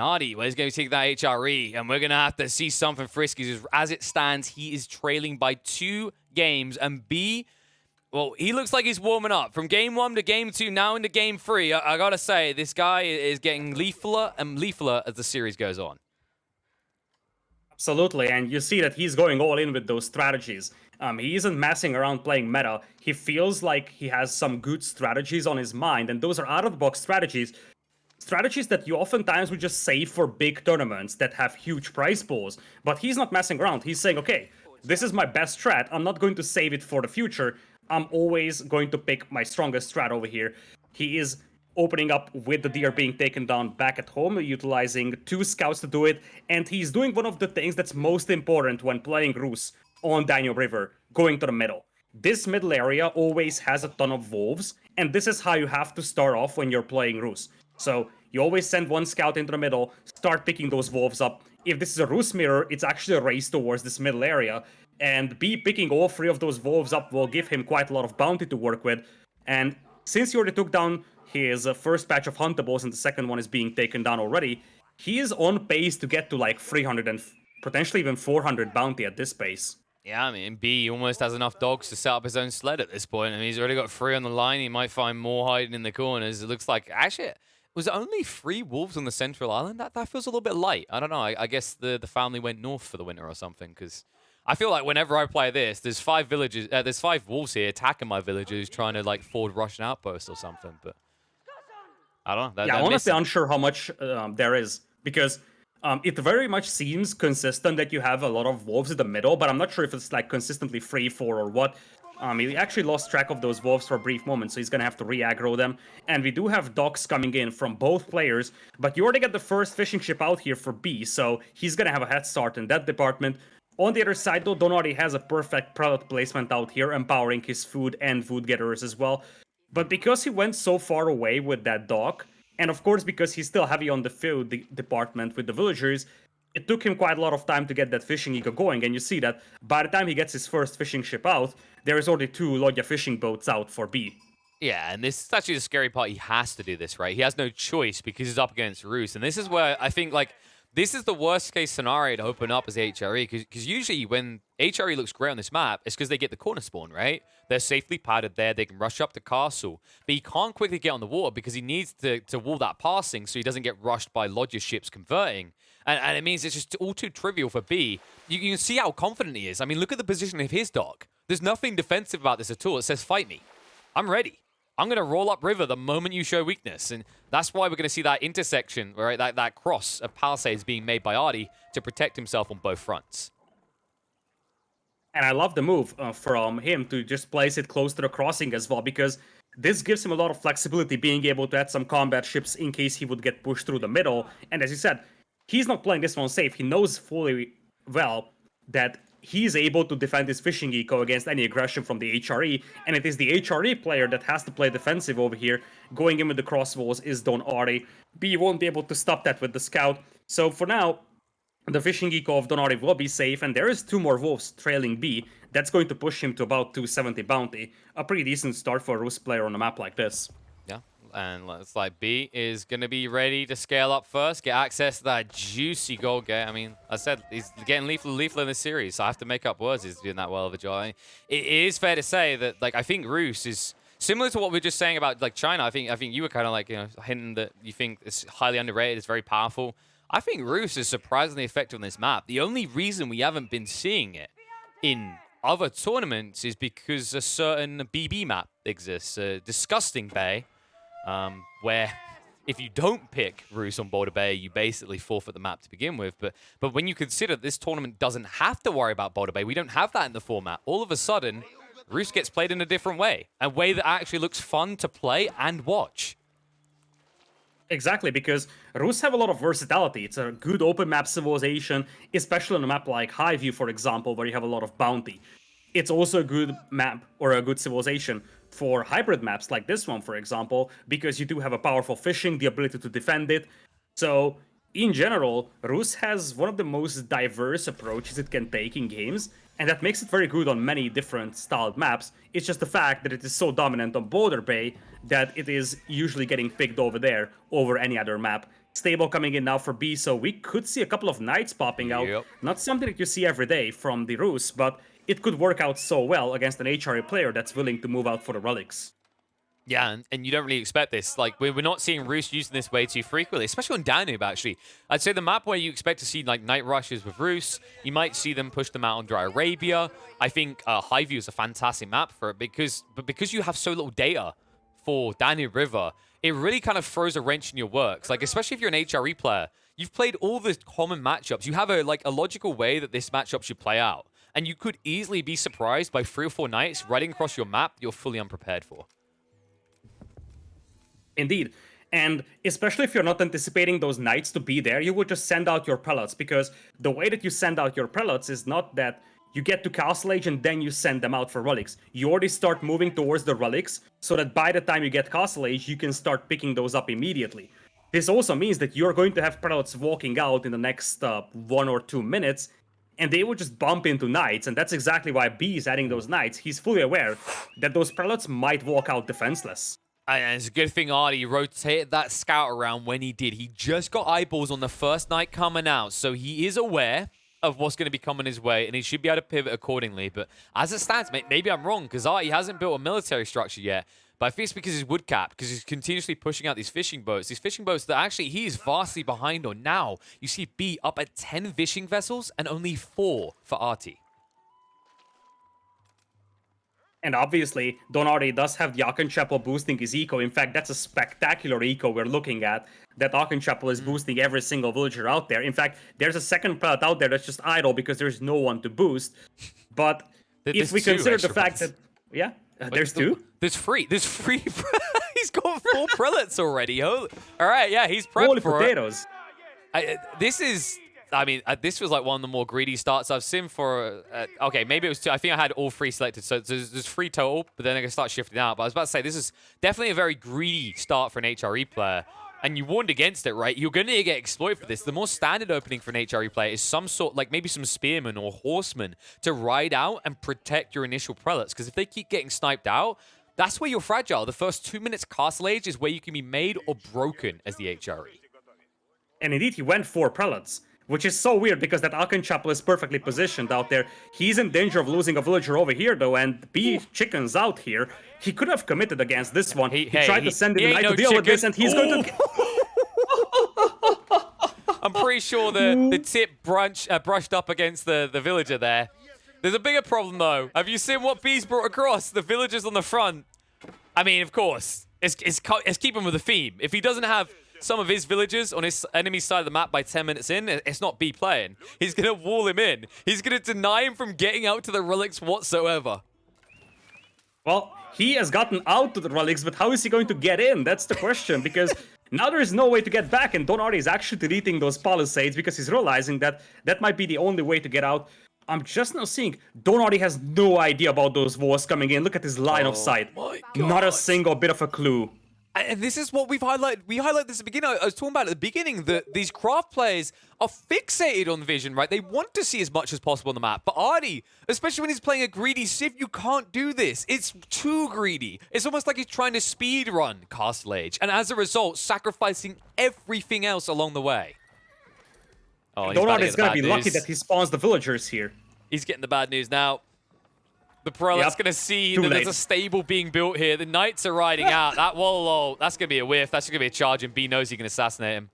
Artie, well, he's going to take that HRE, and we're going to have to see something frisky. As it stands, he is trailing by 2 games, and B, well, he looks like he's warming up. From game 1 to game 2, now into game 3, I got to say, this guy is getting lethaler and lethaler as the series goes on. Absolutely, and you see that he's going all in with those strategies. He isn't messing around playing meta. He feels like he has some good strategies on his mind, and those are out-of-the-box strategies. Strategies that you oftentimes would just save for big tournaments that have huge prize pools. But he's not messing around. He's saying, okay, this is my best strat. I'm not going to save it for the future. I'm always going to pick my strongest strat over here. He is opening up with the deer being taken down back at home, utilizing 2 scouts to do it, and he's doing one of the things that's most important when playing Rus on Daniel River, going to the middle. This middle area always has a ton of wolves, and this is how you have to start off when you're playing Rus. So you always send 1 scout into the middle, start picking those wolves up. If this is a Rus mirror, it's actually a race towards this middle area, and B picking all 3 of those wolves up will give him quite a lot of bounty to work with. And since he already took down his first batch of huntables and the second one is being taken down already, he is on pace to get to like 300 and potentially even 400 bounty at this pace. Yeah, I mean, B almost has enough dogs to set up his own sled at this point. I mean, he's already got 3 on the line. He might find more hiding in the corners. It looks like, actually, it was only 3 wolves on the central island. That feels a little bit light. I don't know. I guess the family went north for the winter or something, because I feel like whenever I play this, there's 5 villages, there's 5 wolves here attacking my villagers, trying to like forward Russian outposts or something. But I don't know. I'm honestly unsure how much there is, because it very much seems consistent that you have a lot of wolves in the middle, but I'm not sure if it's like consistently free for or what. He actually lost track of those wolves for a brief moment, so he's gonna have to re-aggro them. And we do have docks coming in from both players, but you already got the first fishing ship out here for B, so he's gonna have a head start in that department. On the other side, though, Donati has a perfect product placement out here, empowering his food and food gatherers as well. But because he went so far away with that dock, and of course because he's still heavy on the food department with the villagers, it took him quite a lot of time to get that fishing eco going, and you see that by the time he gets his first fishing ship out, there is already 2 Lodya fishing boats out for B. Yeah, and this is actually the scary part. He has to do this, right? He has no choice because he's up against Rus. And this is where I think, like, this is the worst case scenario to open up as HRE, because usually when HRE looks great on this map, it's because they get the corner spawn, right? They're safely padded there. They can rush up to castle. But he can't quickly get on the water because he needs to wall that passing so he doesn't get rushed by Lodya ships converting. And it means it's just all too trivial for B. You can see how confident he is. I mean, look at the position of his dock. There's nothing defensive about this at all. It says, fight me. I'm ready. I'm going to roll up river the moment you show weakness. And that's why we're going to see that intersection, right? That cross of palisades being made by Artie to protect himself on both fronts. And I love the move from him to just place it close to the crossing as well, because this gives him a lot of flexibility, being able to add some combat ships in case he would get pushed through the middle. And as you said, he's not playing this one safe. He knows fully well that he's able to defend his fishing eco against any aggression from the HRE, and it is the HRE player that has to play defensive over here. Going in with the crossbows is Don Artie. B won't be able to stop that with the scout. So for now, the fishing eco of Don Artie will be safe, and there is 2 more wolves trailing B. That's going to push him to about 270 bounty. A pretty decent start for a Rus player on a map like this. Yeah, and looks like B is going to be ready to scale up first, get access to that juicy gold gate. I mean, I said he's getting lethal in this series, so I have to make up words. He's doing that well of a job. I mean, it is fair to say that, like, I think Rus is similar to what we were just saying about, like, China. I think you were kind of like, you know, hinting that you think it's highly underrated, it's very powerful. I think Rus is surprisingly effective on this map. The only reason we haven't been seeing it in other tournaments is because a certain BB map exists, Disgusting Bay, where if you don't pick Rus on Boulder Bay, you basically forfeit the map to begin with. But when you consider this tournament doesn't have to worry about Boulder Bay, we don't have that in the format. All of a sudden, Rus gets played in a different way, a way that actually looks fun to play and watch. Exactly, because Rus have a lot of versatility. It's a good open map civilization, especially on a map like Highview, for example, where you have a lot of bounty. It's also a good map, or a good civilization, for hybrid maps like this one, for example, because you do have a powerful fishing, the ability to defend it. So, in general, Rus has one of the most diverse approaches it can take in games, and that makes it very good on many different styled maps. It's just the fact that it is so dominant on Boulder Bay that it is usually getting picked over there over any other map. stable coming in now for B, so we could see a couple of knights popping out. Yep. Not something that you see every day from the Rus, but it could work out so well against an HRE player that's willing to move out for the relics. Yeah, and you don't really expect this. Like, we're not seeing Roos using this way too frequently, especially on Danube, actually. I'd say the map where you expect to see, like, night rushes with Roos, you might see them push them out on Dry Arabia. I think Highview is a fantastic map for it because you have so little data for Danube River, it really kind of throws a wrench in your works. Like, especially if you're an HRE player, you've played all the common matchups. You have a logical way that this matchup should play out. And you could easily be surprised by 3 or 4 knights riding across your map you're fully unprepared for. Indeed. And especially if you're not anticipating those knights to be there, you would just send out your prelates, because the way that you send out your prelates is not that you get to Castle Age and then you send them out for relics. You already start moving towards the relics, so that by the time you get Castle Age, you can start picking those up immediately. This also means that you're going to have prelates walking out in the next 1 or 2 minutes, and they will just bump into knights, and that's exactly why B is adding those knights. He's fully aware that those prelates might walk out defenseless. And it's a good thing Artie rotated that scout around when he did. He just got eyeballs on the first night coming out, so he is aware of what's going to be coming his way, and he should be able to pivot accordingly. But as it stands, maybe I'm wrong, because Artie hasn't built a military structure yet. But I think it's because he's woodcapped, because he's continuously pushing out these fishing boats. These fishing boats that actually he is vastly behind on now. You see B up at 10 fishing vessels and only 4 for Artie. And obviously, Don Artie does have the Archenchapel boosting his eco. In fact, that's a spectacular eco we're looking at. That Archenchapel is boosting every single villager out there. In fact, there's a second prelate out there that's just idle because there's no one to boost. But if we consider the fact that... Yeah, there's 2? There's 3. There's 3. He's got 4 prelates already. All right, yeah, he's prepped Holy for potatoes. This is... I mean, this was like one of the more greedy starts I've seen for... okay, maybe it was 2. I think I had all 3 selected, so there's 3 total, but then I can start shifting out. But I was about to say, this is definitely a very greedy start for an HRE player. And you warned against it, right? You're going to get exploited for this. The more standard opening for an HRE player is some sort, like maybe some spearmen or horsemen to ride out and protect your initial prelates. Because if they keep getting sniped out, that's where you're fragile. The first 2 minutes Castle Age is where you can be made or broken as the HRE. And indeed, he went 4 prelates. Which is so weird because that Archenchapel is perfectly positioned out there. He's in danger of losing a villager over here though, and B chickens out here. He could have committed against this one. He tried to send in the knight to deal with this, and he's going to... I'm pretty sure the tip brushed up against the villager there. There's a bigger problem though. Have you seen what B's brought across? The villagers on the front. I mean, of course, it's keeping with the theme. If he doesn't have some of his villagers on his enemy side of the map by 10 minutes in, it's not B playing. He's going to wall him in. He's going to deny him from getting out to the relics whatsoever. Well, he has gotten out to the relics, but how is he going to get in? That's the question, because now there is no way to get back, and Don Artie is actually deleting those palisades because he's realizing that that might be the only way to get out. I'm just now seeing Don Artie has no idea about those walls coming in. Look at his line of sight. Not a single bit of a clue. And this is what we've highlighted. We highlighted this at the beginning. I was talking about at the beginning that these craft players are fixated on the vision, right? They want to see as much as possible on the map. But Artie, especially when he's playing a greedy Civ, you can't do this. It's too greedy. It's almost like he's trying to speed run Castle Age, and as a result, sacrificing everything else along the way. Oh, Don Artie is going to be lucky that he spawns the villagers here. He's getting the bad news now. The prelate's going to see that there's a stable being built here. The knights are riding out. That wall, that's going to be a whiff. That's going to be a charge, and B knows he can assassinate him.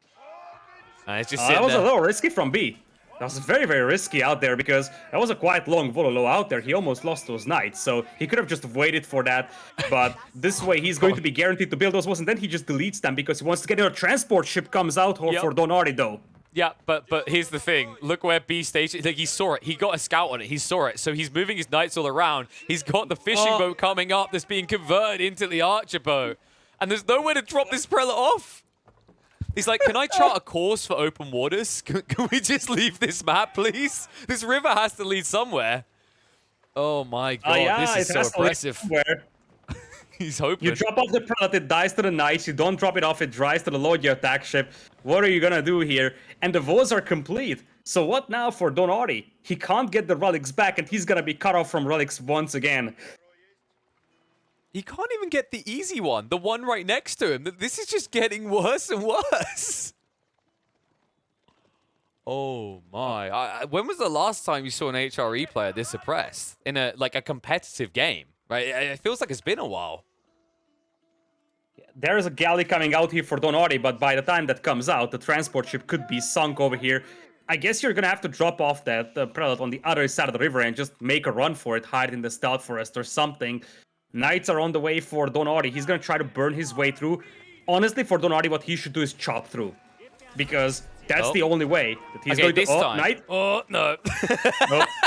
And it's just that was a little risky from B. That was very, very risky out there because that was a quite long Vololo out there. He almost lost those knights, so he could have just waited for that. But this way, he's going to be guaranteed to build those walls, and then he just deletes them because he wants to get a transport ship comes out for Don Artie, though. Yeah, but here's the thing. Look where B station. Like, he saw it. He got a scout on it. He saw it. So he's moving his knights all around. He's got the fishing boat coming up that's being converted into the archer boat. And there's nowhere to drop this prelate off. He's like, can I chart a course for open waters? Can we just leave this map, please? This river has to lead somewhere. Oh my god, this is so oppressive. He's hoping. You drop off the prelate, it dies to the knights. You don't drop it off, it dries to the Lord attack ship. What are you gonna do here? And the walls are complete. So what now for Don Artie? He can't get the relics back, and he's gonna be cut off from relics once again. He can't even get the easy one, the one right next to him. This is just getting worse and worse. Oh my! When was the last time you saw an HRE player this suppressed in a competitive game? Right? It feels like it's been a while. There is a galley coming out here for Don Artie, but by the time that comes out, the transport ship could be sunk over here. I guess you're gonna have to drop off that prelate on the other side of the river and just make a run for it, hide in the stout forest or something. Knights are on the way for Don Artie. He's gonna try to burn his way through. Honestly, for Don Artie, what he should do is chop through, because that's the only way that he's going to. This time. Knight. Oh no!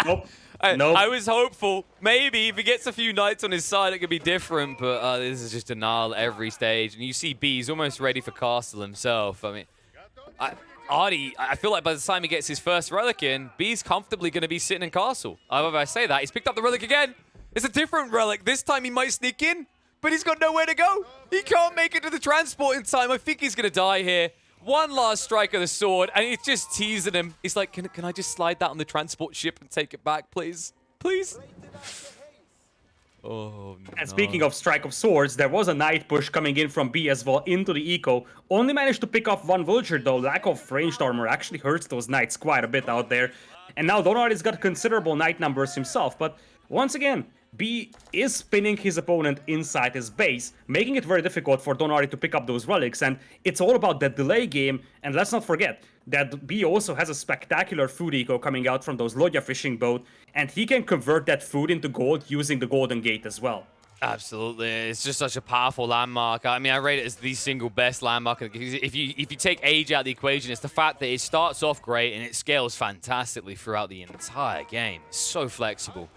Nope. I was hopeful. Maybe if he gets a few knights on his side, it could be different. But this is just denial every stage. And you see B, he's almost ready for Castle himself. I mean, Artie, I feel like by the time he gets his first Relic in, B's comfortably going to be sitting in Castle. However, I say that, he's picked up the Relic again. It's a different Relic. This time he might sneak in, but he's got nowhere to go. He can't make it to the transport in time. I think he's going to die here. One last strike of the sword, and he's just teasing him. He's like, can I just slide that on the transport ship and take it back, please? Please? Oh, no. And speaking of strike of swords, there was a knight push coming in from B as well into the eco. Only managed to pick off one villager, though. Lack of ranged armor actually hurts those knights quite a bit out there. And now Don Artie's got considerable knight numbers himself, but once again, B is spinning his opponent inside his base, making it very difficult for Don Artie to pick up those relics, and it's all about that delay game. And let's not forget that B also has a spectacular food eco coming out from those Lodya fishing boat, and he can convert that food into gold using the Golden Gate as well. Absolutely, it's just such a powerful landmark. I mean, I rate it as the single best landmark. If you take age out of the equation, it's the fact that it starts off great and it scales fantastically throughout the entire game. It's so flexible.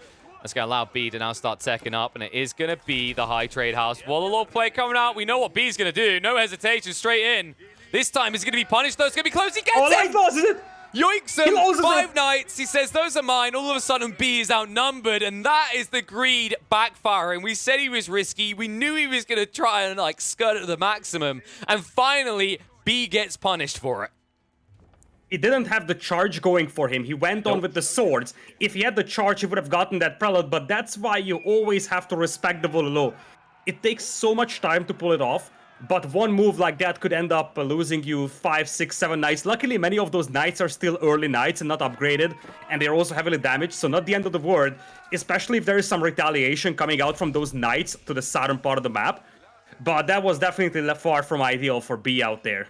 That's going to allow B to now start teching up, and it is going to be the high trade house. While the low play coming out, we know what B's going to do. No hesitation, straight in. This time he's going to be punished, though. It's going to be close. He gets it! He loses it! Yoinks him! 5 knights. He says, those are mine. All of a sudden, B is outnumbered, and that is the greed backfiring. We said he was risky. We knew he was going to try and, skirt it to the maximum. And finally, B gets punished for it. He didn't have the charge going for him. He went on with the swords. If he had the charge, he would have gotten that prelate, but that's why you always have to respect the Vololo. It takes so much time to pull it off, but one move like that could end up losing you 5, 6, 7 knights. Luckily, many of those knights are still early knights and not upgraded, and they're also heavily damaged, so not the end of the world, especially if there is some retaliation coming out from those knights to the southern part of the map. But that was definitely far from ideal for B out there.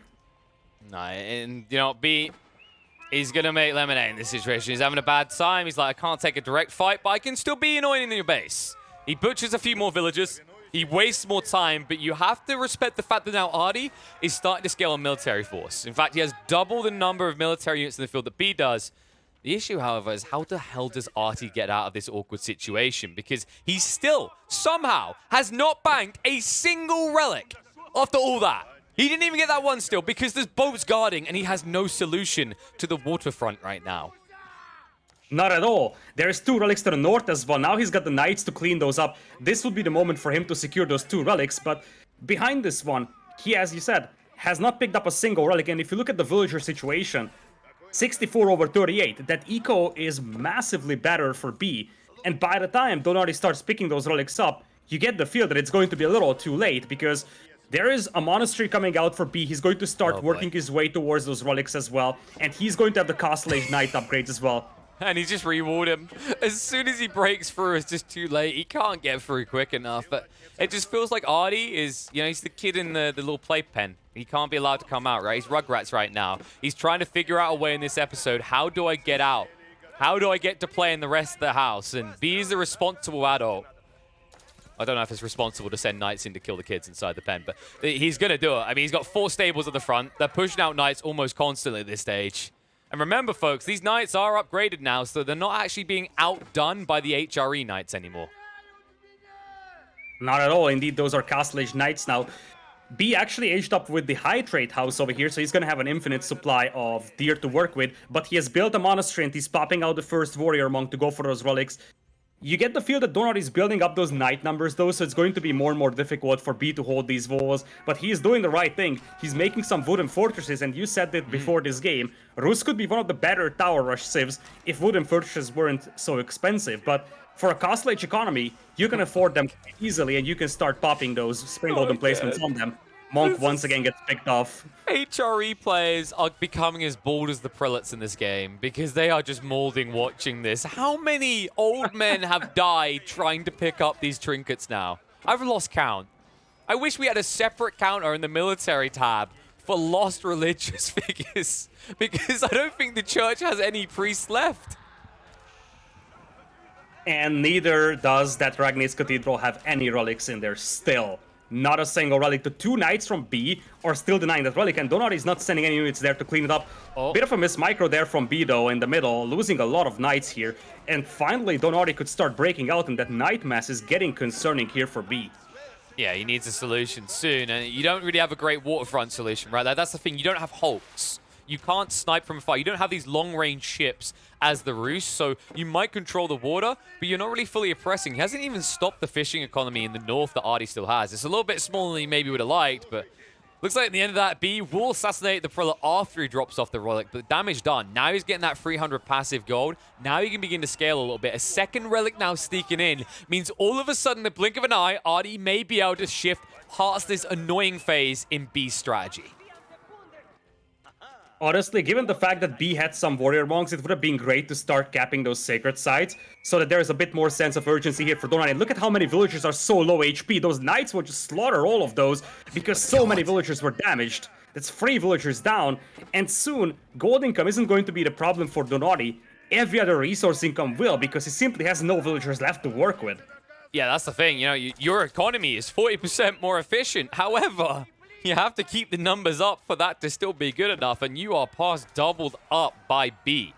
No, and, B... he's going to make lemonade in this situation. He's having a bad time. He's like, I can't take a direct fight, but I can still be annoying in your base. He butchers a few more villagers. He wastes more time, but you have to respect the fact that now Artie is starting to scale a military force. In fact, he has double the number of military units in the field that B does. The issue, however, is how the hell does Artie get out of this awkward situation? Because he still, somehow, has not banked a single relic after all that. He didn't even get that one still because there's boats guarding and he has no solution to the waterfront right now. Not at all. There's 2 relics to the north as well. Now he's got the knights to clean those up. This would be the moment for him to secure those 2 relics, but behind this one, he, as you said, has not picked up a single relic. And if you look at the villager situation, 64 over 38, that eco is massively better for B. And by the time Don Artie starts picking those relics up, you get the feel that it's going to be a little too late, because there is a monastery coming out for B. He's going to start working his way towards those relics as well. And he's going to have the Castle Age Knight upgrades as well. And he just reward him. As soon as he breaks through, it's just too late. He can't get through quick enough. But it just feels like Artie is, he's the kid in the little playpen. He can't be allowed to come out, right? He's Rugrats right now. He's trying to figure out a way in this episode. How do I get out? How do I get to play in the rest of the house? And B is the responsible adult. I don't know if it's responsible to send knights in to kill the kids inside the pen, but he's going to do it. I mean, he's got 4 stables at the front. They're pushing out knights almost constantly at this stage. And remember, folks, these knights are upgraded now, so they're not actually being outdone by the HRE knights anymore. Not at all. Indeed, those are Castle Age Knights now. B actually aged up with the high trade house over here, so he's going to have an infinite supply of deer to work with. But he has built a monastery, and he's popping out the first warrior monk to go for those relics. You get the feel that Don Artie is building up those knight numbers, though, so it's going to be more and more difficult for B to hold these walls. But he is doing the right thing. He's making some wooden fortresses, and you said that before this game. Rus could be one of the better tower rush civs if wooden fortresses weren't so expensive. But for a Castle Age economy, you can afford them easily, and you can start popping those spring golden placements on them. Monk once again gets picked off. HRE players are becoming as bold as the prelates in this game because they are just molding watching this. How many old men have died trying to pick up these trinkets now? I've lost count. I wish we had a separate counter in the military tab for lost religious figures because I don't think the church has any priests left. And neither does that Ragna's Cathedral have any relics in there still. Not a single relic. The 2 knights from B are still denying that relic, and Donati is not sending any units there to clean it up. Bit of a miss micro there from B, though, in the middle, losing a lot of knights here. And finally, Donati could start breaking out, and that knight mass is getting concerning here for B. Yeah, he needs a solution soon, and you don't really have a great waterfront solution, right? That's the thing. You don't have hulks. You can't snipe from afar. You don't have these long-range ships as the Roost, so you might control the water, but you're not really fully oppressing. He hasn't even stopped the fishing economy in the north that Artie still has. It's a little bit smaller than he maybe would have liked, but looks like at the end of that, B will assassinate the Prelate after he drops off the Relic, but damage done. Now he's getting that 300 passive gold. Now he can begin to scale a little bit. A second Relic now sneaking in means all of a sudden, the blink of an eye, Artie may be able to shift past this annoying phase in B's strategy. Honestly, given the fact that B had some warrior monks, it would have been great to start capping those sacred sites so that there is a bit more sense of urgency here for Donati. Look at how many villagers are so low HP. Those knights will just slaughter all of those because so many villagers were damaged. That's 3 villagers down, and soon gold income isn't going to be the problem for Donati. Every other resource income will, because he simply has no villagers left to work with. Yeah, that's the thing. You know, your economy is 40% more efficient. However, you have to keep the numbers up for that to still be good enough, and you are past doubled up by B.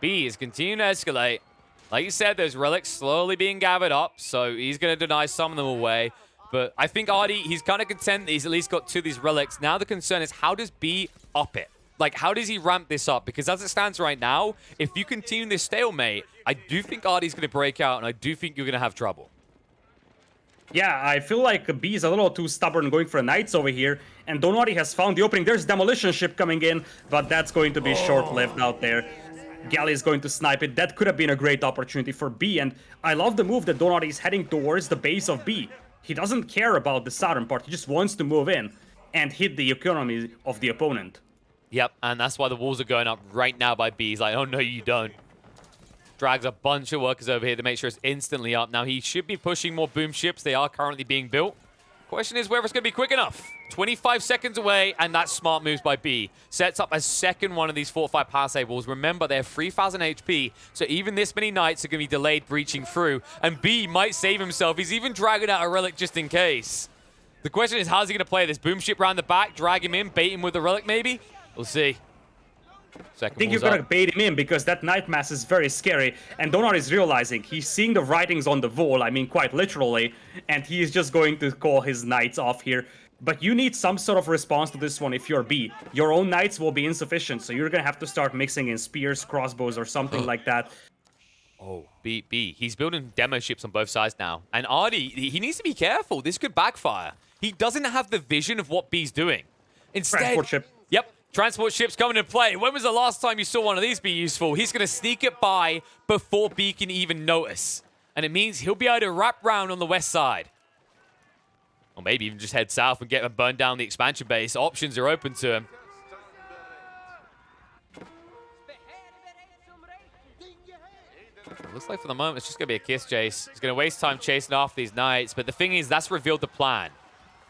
B is continuing to escalate. Like you said, there's relics slowly being gathered up, so he's going to deny some of them away. But I think Artie, he's kind of content that he's at least got 2 of these relics. Now the concern is, how does B up it? Like, how does he ramp this up? Because as it stands right now, if you continue this stalemate, I do think Artie's going to break out, and I do think you're going to have trouble. Yeah, I feel like B is a little too stubborn going for knights over here, and Donati has found the opening. There's demolition ship coming in, but that's going to be short-lived out there. Galley is going to snipe it. That could have been a great opportunity for B, and I love the move that Donati is heading towards the base of B. He doesn't care about the southern part. He just wants to move in and hit the economy of the opponent. Yep, and that's why the walls are going up right now by B. He's like, oh, no, you don't. Drags a bunch of workers over here to make sure it's instantly up. Now, he should be pushing more boom ships. They are currently being built. Question is whether it's going to be quick enough. 25 seconds away, and that's smart moves by B. Sets up a second one of these fortified passe walls. Remember, they have 3,000 HP, so even this many knights are going to be delayed breaching through, and B might save himself. He's even dragging out a relic just in case. The question is, how's he going to play this? Boom ship around the back, drag him in, bait him with the relic maybe? We'll see. I think you're gonna bait him in because that knight mass is very scary, and Donar is realizing he's seeing the writings on the wall, I mean quite literally, and he is just going to call his knights off here. But you need some sort of response to this one if you're B. Your own knights will be insufficient, so you're gonna have to start mixing in spears, crossbows, or something like that. Oh, B. He's building demo ships on both sides now. And Artie, he needs to be careful. This could backfire. He doesn't have the vision of what B's doing. Instead, transport ship. Yep. Transport ships coming into play. When was the last time you saw one of these be useful? He's going to sneak it by before B can even notice. And it means he'll be able to wrap round on the west side. Or maybe even just head south and get him burned down the expansion base. Options are open to him. It looks like for the moment it's just going to be a kiss chase. He's going to waste time chasing after these knights. But the thing is, that's revealed the plan.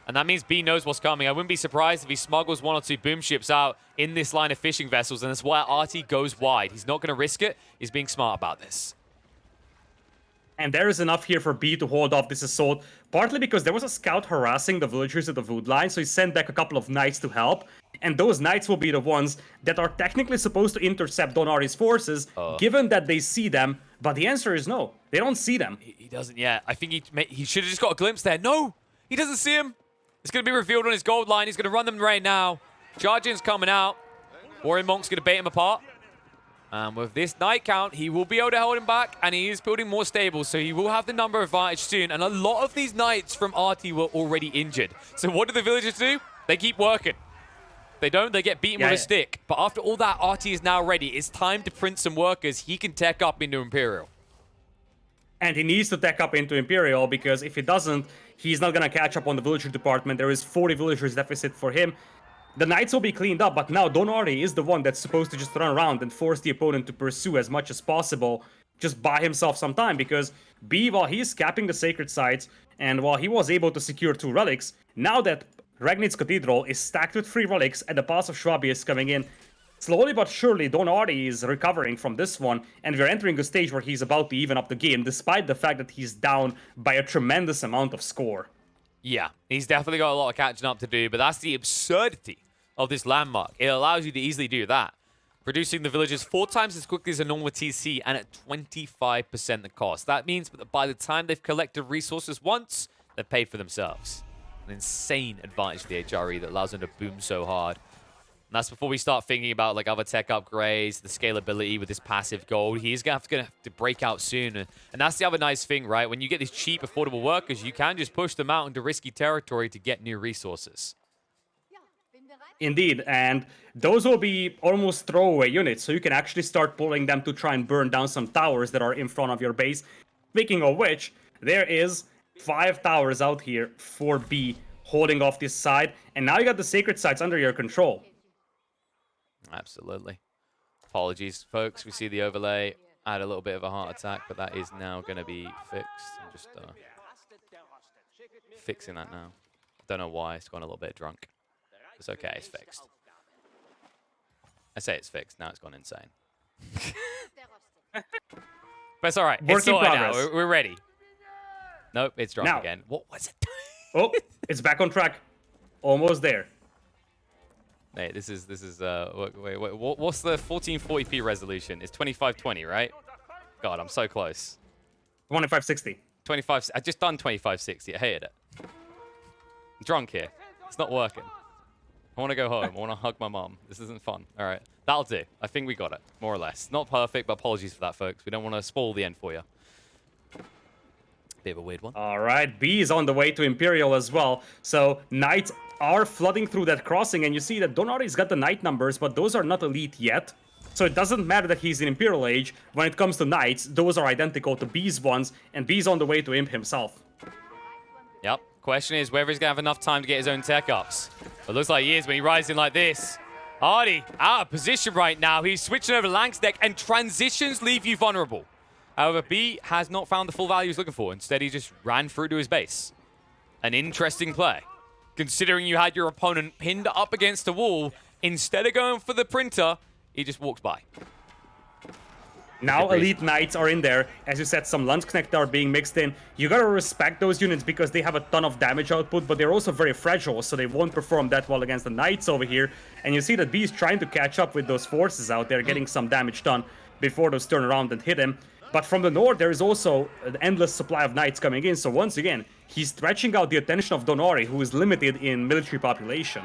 And that means B knows what's coming. I wouldn't be surprised if he smuggles 1 or 2 boom ships out in this line of fishing vessels, and that's why Artie goes wide. He's not going to risk it. He's being smart about this. And there is enough here for B to hold off this assault, partly because there was a scout harassing the villagers at the wood line, so he sent back a couple of knights to help. And those knights will be the ones that are technically supposed to intercept Donari's forces, given that they see them. But the answer is no. They don't see them. He doesn't yet. I think he should have just got a glimpse there. No! He doesn't see him. It's going to be revealed on his gold line. He's going to run them right now. Charging's coming out. Warrior Monk's going to bait him apart. And with this knight count, he will be able to hold him back, and he is building more stable, so he will have the number advantage soon. And a lot of these knights from Artie were already injured. So what do the villagers do? They keep working. If they don't, they get beaten with a stick. But after all that, Artie is now ready. It's time to print some workers he can tech up into Imperial. And he needs to tech up into Imperial, because if he doesn't, He's not gonna catch up on the villager department. There is 40 villagers deficit for him. The knights will be cleaned up, but now Don Artie is the one that's supposed to just run around and force the opponent to pursue as much as possible. Just buy himself some time, because B, while he's capping the sacred sites, and while he was able to secure 2 relics, now that Ragnit's Cathedral is stacked with 3 relics and the Pass of Schwabi is coming in, slowly but surely Don Artie is recovering from this one, and we're entering a stage where he's about to even up the game, despite the fact that he's down by a tremendous amount of score. Yeah, he's definitely got a lot of catching up to do, but that's the absurdity of this landmark. It allows you to easily do that. Producing the villagers 4 times as quickly as a normal TC and at 25% the cost. That means that by the time they've collected resources once, they've paid for themselves. An insane advantage to the HRE that allows them to boom so hard. And that's before we start thinking about like other tech upgrades, the scalability with this passive gold. He's gonna have to break out soon. And that's the other nice thing, right? When you get these cheap, affordable workers, you can just push them out into risky territory to get new resources. Indeed, and those will be almost throwaway units, so you can actually start pulling them to try and burn down some towers that are in front of your base. Speaking of which, there is 5 towers out here for B holding off this side, and now you got the sacred sites under your control. Absolutely. Apologies, folks. We see the overlay. I had a little bit of a heart attack, but that is now going to be fixed. I'm just fixing that now. Don't know why. It's gone a little bit drunk. It's okay. It's fixed. I say it's fixed. Now it's gone insane. But it's all right. It's sorted now. We're ready. Nope, it's drunk again. What was it? Oh, it's back on track. Almost there. Hey, this is wait, what's the 1440p resolution? It's 2520, right? God, I'm so close. 2560. 25. I just done 2560. I hated it. I'm drunk here. It's not working. I want to go home. I want to hug my mom. This isn't fun. All right, that'll do. I think we got it, more or less. Not perfect, but apologies for that, folks. We don't want to spoil the end for you. Bit of a weird one. All right, B is on the way to Imperial as well. So knights are flooding through that crossing, and you see that Don Artie's got the knight numbers, but those are not elite yet. So it doesn't matter that he's in Imperial Age. When it comes to knights, those are identical to B's ones, and B's on the way to Imp himself. Yep. Question is whether he's going to have enough time to get his own tech ups. It looks like he is when he rides in like this. Artie, out of position right now. He's switching over to Lank's deck, and transitions leave you vulnerable. However, B has not found the full value he's looking for. Instead, he just ran through to his base. An interesting play. Considering you had your opponent pinned up against a wall, instead of going for the printer, he just walks by. Now elite knights are in there. As you said, some Landsknecht are being mixed in. You gotta respect those units because they have a ton of damage output, but they're also very fragile, so they won't perform that well against the knights over here. And you see that B is trying to catch up with those forces out there, getting some damage done before those turn around and hit him. But from the north, there is also an endless supply of knights coming in, so once again, he's stretching out the attention of Don Artie, who is limited in military population.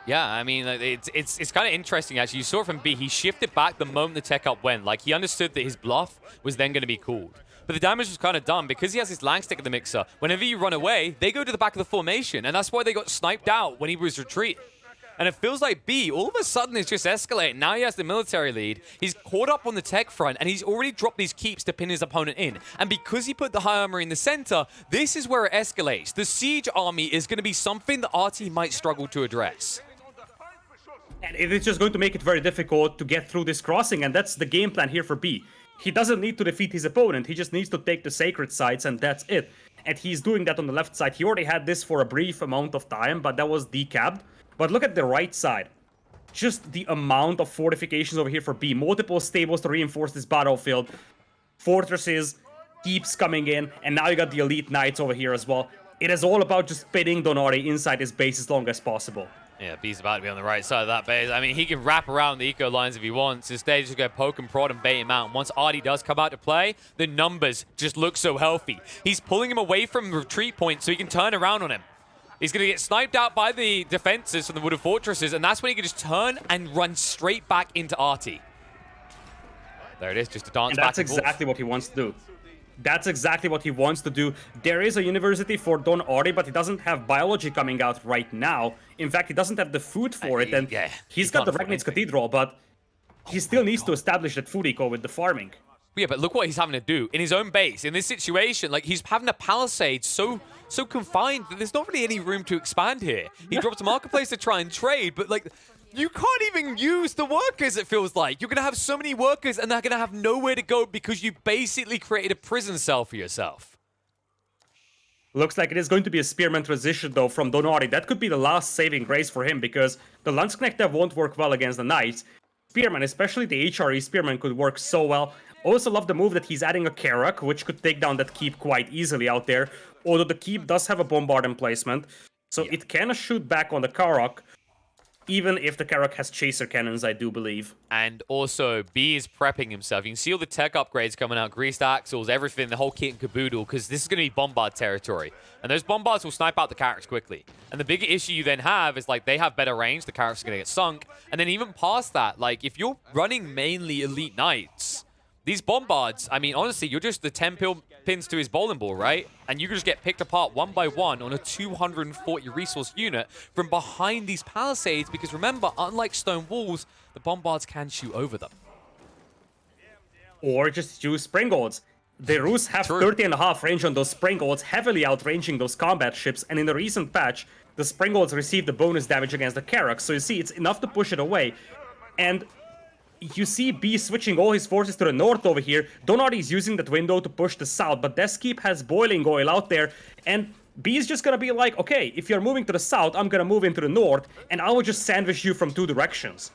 Yeah, I mean, it's kind of interesting, actually. You saw from B, he shifted back the moment the tech up went. Like, he understood that his bluff was then going to be called. But the damage was kind of done because he has his Lang stick in the mixer. Whenever you run away, they go to the back of the formation, and that's why they got sniped out when he was retreating. And it feels like B, all of a sudden, is just escalating. Now he has the military lead. He's caught up on the tech front, and he's already dropped these keeps to pin his opponent in. And because he put the high armor in the center, this is where it escalates. The siege army is going to be something that Artie might struggle to address. And it is just going to make it very difficult to get through this crossing, and that's the game plan here for B. He doesn't need to defeat his opponent, he just needs to take the sacred sites, and that's it. And he's doing that on the left side. He already had this for a brief amount of time, but that was decapped. But look at the right side. Just the amount of fortifications over here for B. Multiple stables to reinforce this battlefield. Fortresses, keeps coming in, and now you got the elite knights over here as well. It is all about just pinning Don Artie inside his base as long as possible. Yeah, B's about to be on the right side of that base. I mean, he can wrap around the eco lines if he wants. Instead, he's just going to poke and prod and bait him out. And once Artie does come out to play, the numbers just look so healthy. He's pulling him away from retreat point so he can turn around on him. He's going to get sniped out by the defenses from the Wooded Fortresses, and that's when he can just turn and run straight back into Artie. There it is, just a dance and back that's and forth. exactly what he wants to do. That's exactly what he wants to do. There is a university for Don Artie, but he doesn't have biology coming out right now. In fact, he doesn't have the food for it, and yeah, he's got the Ragnit's Cathedral, but he still needs to establish that food eco with the farming. Yeah, but look what he's having to do in his own base. In this situation, like, he's having a palisade so so confined that there's not really any room to expand here. He drops a marketplace to try and trade, but like, you can't even use the workers, it feels like. You're going to have so many workers and they're going to have nowhere to go because you basically created a prison cell for yourself. Looks like it is going to be a Spearman transition, though, from Donati. That could be the last saving grace for him, because the Landsknecht dev won't work well against the Knights. Spearman, especially the HRE Spearman, could work so well. Also love the move that he's adding a Karak, which could take down that Keep quite easily out there. Although the Keep does have a Bombard emplacement, so it can shoot back on the Karak, even if the Karak has Chaser Cannons, I do believe. And also, B is prepping himself. You can see all the tech upgrades coming out, greased axles, everything, the whole kit and caboodle, because this is going to be Bombard territory. And those Bombards will snipe out the Karaks quickly. And the bigger issue you then have is, like, they have better range, the Karaks are going to get sunk. And then even past that, like, if you're running mainly Elite Knights, these Bombards, I mean, honestly, you're just the 10 pins to his bowling ball, right? And you can just get picked apart one by one on a 240 resource unit from behind these palisades, because remember, unlike stone walls, the Bombards can shoot over them. Or just use Springolds. The Rus have 30.5 range on those Springolds, heavily outranging those combat ships, and in the recent patch, the Springolds received the bonus damage against the Karaks, so you see, it's enough to push it away. And you see B switching all his forces to the north over here. Donati is using that window to push the south, but Deskeep has boiling oil out there, and B is just gonna be like, okay, if you're moving to the south, I'm gonna move into the north, and I will just sandwich you from 2 directions.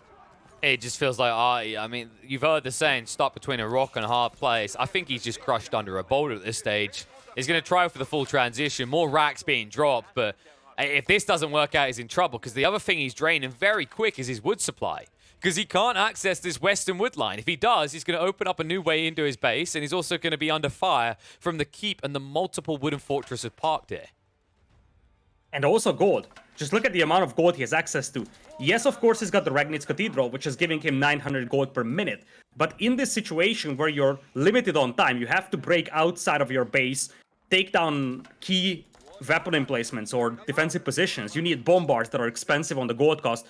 It just feels like Artie. I mean, you've heard the saying, stop between a rock and a hard place. I think he's just crushed under a boulder at this stage. He's gonna try for the full transition, more racks being dropped, but if this doesn't work out, he's in trouble, because the other thing he's draining very quick is his wood supply. Because he can't access this western wood line. If he does, he's going to open up a new way into his base, and he's also going to be under fire from the keep and the multiple wooden fortresses parked here. And also gold. Just look at the amount of gold he has access to. Yes, of course, he's got the Ragnitz Cathedral, which is giving him 900 gold per minute. But in this situation where you're limited on time, you have to break outside of your base, take down key weapon emplacements or defensive positions. You need bombards that are expensive on the gold cost.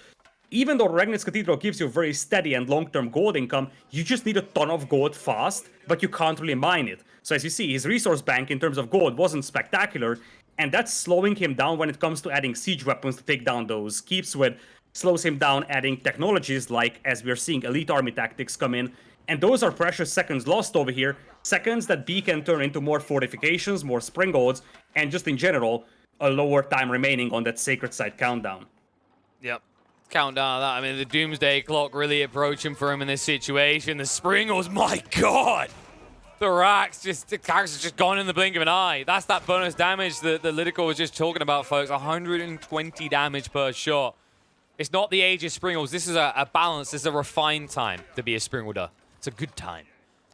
Even though Ragnitz Cathedral gives you very steady and long-term gold income, you just need a ton of gold fast, but you can't really mine it. So as you see, his resource bank in terms of gold wasn't spectacular, and that's slowing him down when it comes to adding siege weapons to take down those keeps with. Slows him down adding technologies like, as we're seeing, elite army tactics come in, and those are precious seconds lost over here. Seconds that B can turn into more fortifications, more springolds, and just in general, a lower time remaining on that sacred site countdown. Yep. Countdown that. I mean, the doomsday clock really approaching for him in this situation. The Springles, my god! The racks, the Karaks are just gone in the blink of an eye. That's that bonus damage that the Lidakor was just talking about, folks. 120 damage per shot. It's not the age of Springles. This is a balance. This is a refined time to be a Springolder. It's a good time.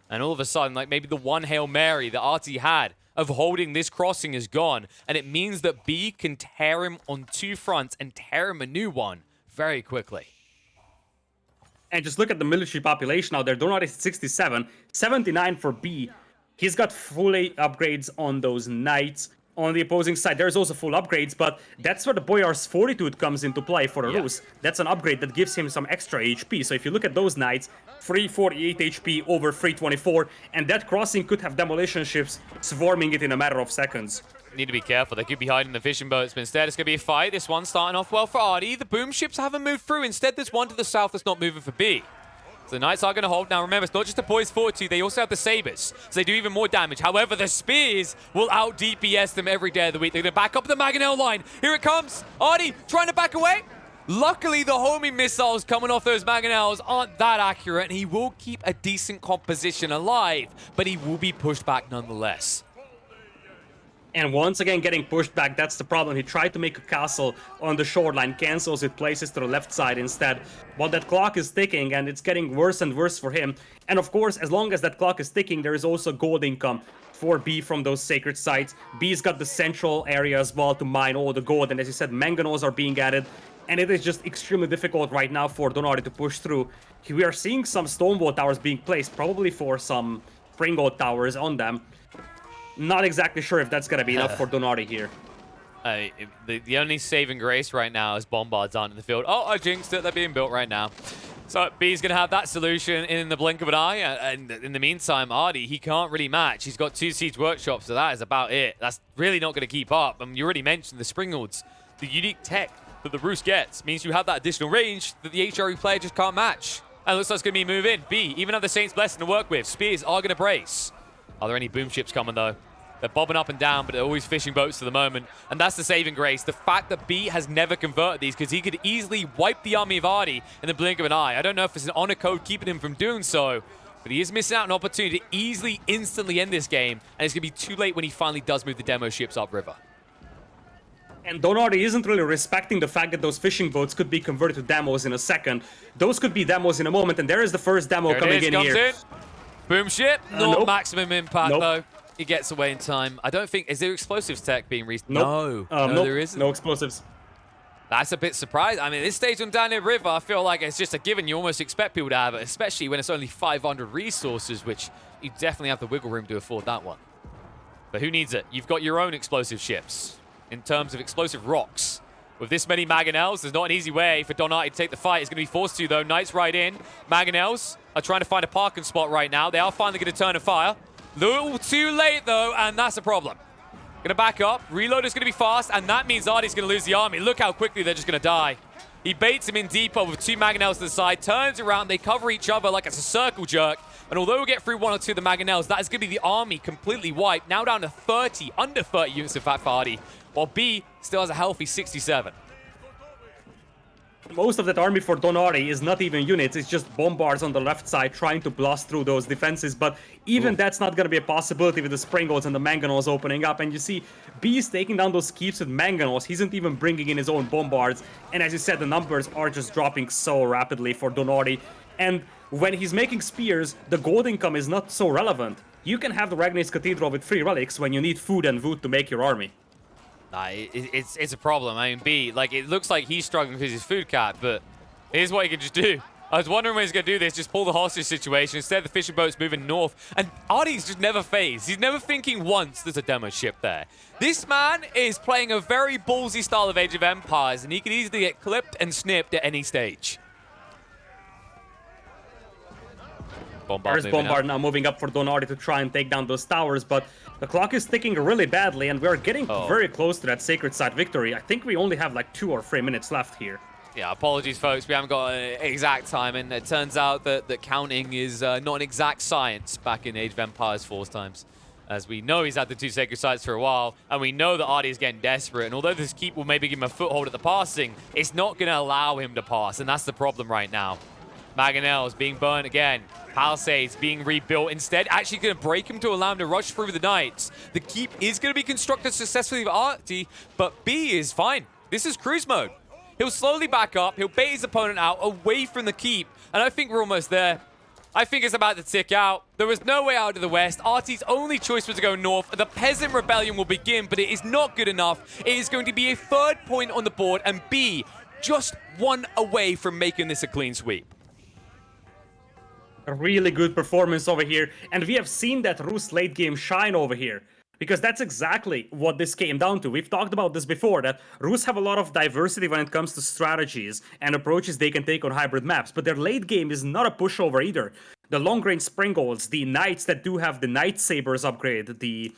And all of a sudden, like maybe the one Hail Mary that Artie had of holding this crossing is gone. And it means that B can tear him on 2 fronts and tear him a new one very quickly. And just look at the military population out there. Donati is 67, 79 for B. He's got full upgrades on those knights. On the opposing side, there's also full upgrades, but that's where the Boyar's Fortitude comes into play for the Rus. That's an upgrade that gives him some extra HP. So if you look at those knights, 348 HP over 324, and that crossing could have demolition ships swarming it in a matter of seconds. Need to be careful. They could be hiding the fishing boats, but instead it's going to be a fight. This one starting off well for Artie. The boom ships haven't moved through. Instead, there's one to the south that's not moving for B. So the Knights are going to hold. Now remember, it's not just the Boys' Fortitude. They also have the Sabres, so they do even more damage. However, the Spears will out-DPS them every day of the week. They're going to back up the Mangonel line. Here it comes. Artie trying to back away. Luckily, the homing missiles coming off those Mangonels aren't that accurate, and he will keep a decent composition alive, but he will be pushed back nonetheless. And once again getting pushed back, that's the problem. He tried to make a castle on the shoreline, cancels it, places to the left side instead. But that clock is ticking, and it's getting worse and worse for him. And of course, as long as that clock is ticking, there is also gold income for B from those sacred sites. B's got the central area as well to mine all the gold, and as you said, mangonels are being added. And it is just extremely difficult right now for Donati to push through. We are seeing some Stonewall towers being placed, probably for some Springald towers on them. Not exactly sure if that's going to be enough for Donati here. The only saving grace right now is Bombards aren't in the field. Oh, I jinxed it. They're being built right now. So B's going to have that solution in the blink of an eye. And in the meantime, Artie, he can't really match. He's got 2 Siege Workshops, so that is about it. That's really not going to keep up. And you already mentioned the Springalds. The unique tech that the Roost gets means you have that additional range that the HRE player just can't match. And it looks like it's going to be a move in. B, even have the Saints Blessing to work with. Spears are going to brace. Are there any boom ships coming, though? They're bobbing up and down, but they're always fishing boats to the moment. And that's the saving grace. The fact that B has never converted these, because he could easily wipe the army of Artie in the blink of an eye. I don't know if it's an honor code keeping him from doing so, but he is missing out on an opportunity to easily, instantly end this game. And it's going to be too late when he finally does move the demo ships upriver. And Donardi isn't really respecting the fact that those fishing boats could be converted to demos in a second. Those could be demos in a moment, and there is the first demo there coming in here. In. Boom ship, not nope. maximum impact though. He gets away in time. I don't think, is there explosives tech being released? Nope. No, there isn't. No explosives. That's a bit surprising. I mean, this stage on Down the River, I feel like it's just a given. You almost expect people to have it, especially when it's only 500 resources, which you definitely have the wiggle room to afford that one. But who needs it? You've got your own explosive ships in terms of explosive rocks. With this many Mangonels, there's not an easy way for Donati to take the fight. He's going to be forced to, though. Knights right in. Mangonels are trying to find a parking spot right now. They are finally going to turn and fire. Little too late, though, and that's a problem. Going to back up. Reload is going to be fast, and that means Artie's going to lose the army. Look how quickly they're just going to die. He baits him in deeper with 2 Mangonels to the side, turns around, they cover each other like it's a circle jerk. And although we get through 1 or 2 of the Mangonels, that is going to be the army completely wiped. Now down to 30, under 30 units of fact for Artie, while B still has a healthy 67. Most of that army for Donati is not even units, it's just bombards on the left side trying to blast through those defenses, but even that's not going to be a possibility with the Springles and the Mangonels opening up, and you see B is taking down those keeps with Mangonels. He isn't even bringing in his own bombards, and as you said, the numbers are just dropping so rapidly for Donati, and when he's making spears, the gold income is not so relevant. You can have the Ragna's Cathedral with 3 relics when you need food and wood to make your army. Nah, it's a problem. I mean, B, like, it looks like he's struggling because he's food cap, but here's what he can just do. I was wondering when he's going to do this, just pull the hostage situation. Instead, the fishing boat's moving north, and Artie's just never phased. He's never thinking once there's a demo ship there. This man is playing a very ballsy style of Age of Empires, and he could easily get clipped and snipped at any stage. There's Bombard now moving up for Donati to try and take down those towers, but the clock is ticking really badly, and we're getting very close to that Sacred Site victory. I think we only have like 2 or 3 minutes left here. Yeah, apologies, folks. We haven't got an exact time, and it turns out that counting is not an exact science back in Age of Empires 4's times. As we know he's had the 2 Sacred Sites for a while, and we know that Artie is getting desperate, and although this keep will maybe give him a foothold at the passing, it's not going to allow him to pass, and that's the problem right now. Mangonels being burned again. Palisades being rebuilt. Instead, actually going to break him to allow him to rush through the Knights. The keep is going to be constructed successfully with Artie, but B is fine. This is cruise mode. He'll slowly back up. He'll bait his opponent out away from the keep, and I think we're almost there. I think it's about to tick out. There was no way out of the west. Artie's only choice was to go north. The Peasant Rebellion will begin, but it is not good enough. It is going to be a 3rd point on the board, and B just 1 away from making this a clean sweep. A really good performance over here, and we have seen that Rus late game shine over here, because that's exactly what this came down to. We've talked about this before, that Rus have a lot of diversity when it comes to strategies and approaches they can take on hybrid maps, but their late game is not a pushover either. The long-range Springles, the Knights that do have the Night Sabers upgrade, the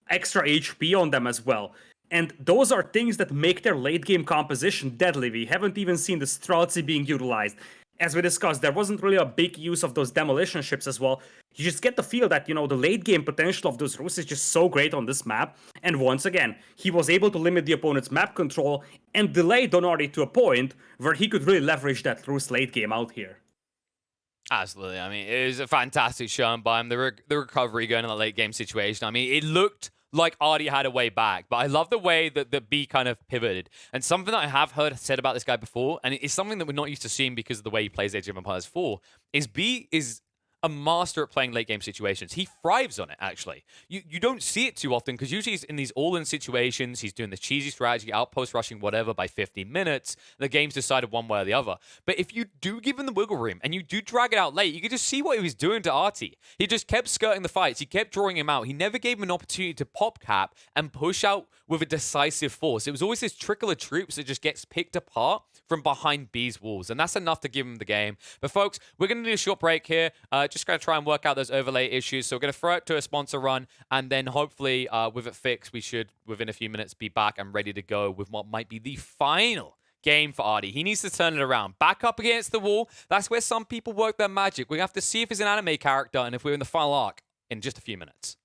extra HP on them as well. And those are things that make their late game composition deadly. We haven't even seen the Streltsy being utilized. As we discussed, there wasn't really a big use of those demolition ships as well. You just get the feel that, you know, the late game potential of those Rus is just so great on this map. And once again, he was able to limit the opponent's map control and delay Donati to a point where he could really leverage that Rus late game out here. Absolutely. I mean, it was a fantastic showing by him. The recovery going in the late game situation. I mean, it looked like Artie had a way back, but I love the way that the B kind of pivoted. And something that I have heard said about this guy before, and it's something that we're not used to seeing because of the way he plays Age of Empires 4, is B is a master at playing late game situations. He thrives on it, actually. You don't see it too often because usually he's in these all-in situations. He's doing the cheesy strategy, outpost rushing, whatever, by 15 minutes. The game's decided one way or the other. But if you do give him the wiggle room and you do drag it out late, you can just see what he was doing to Artie. He just kept skirting the fights. He kept drawing him out. He never gave him an opportunity to pop cap and push out with a decisive force. It was always this trickle of troops that just gets picked apart from behind B's walls. And that's enough to give him the game. But folks, we're going to do a short break here. Just going to try and work out those overlay issues. So we're going to throw it to a sponsor run. And then hopefully with it fixed, we should, within a few minutes, be back and ready to go with what might be the final game for Artie. He needs to turn it around. Back up against the wall. That's where some people work their magic. We have to see if he's an anime character and if we're in the final arc in just a few minutes.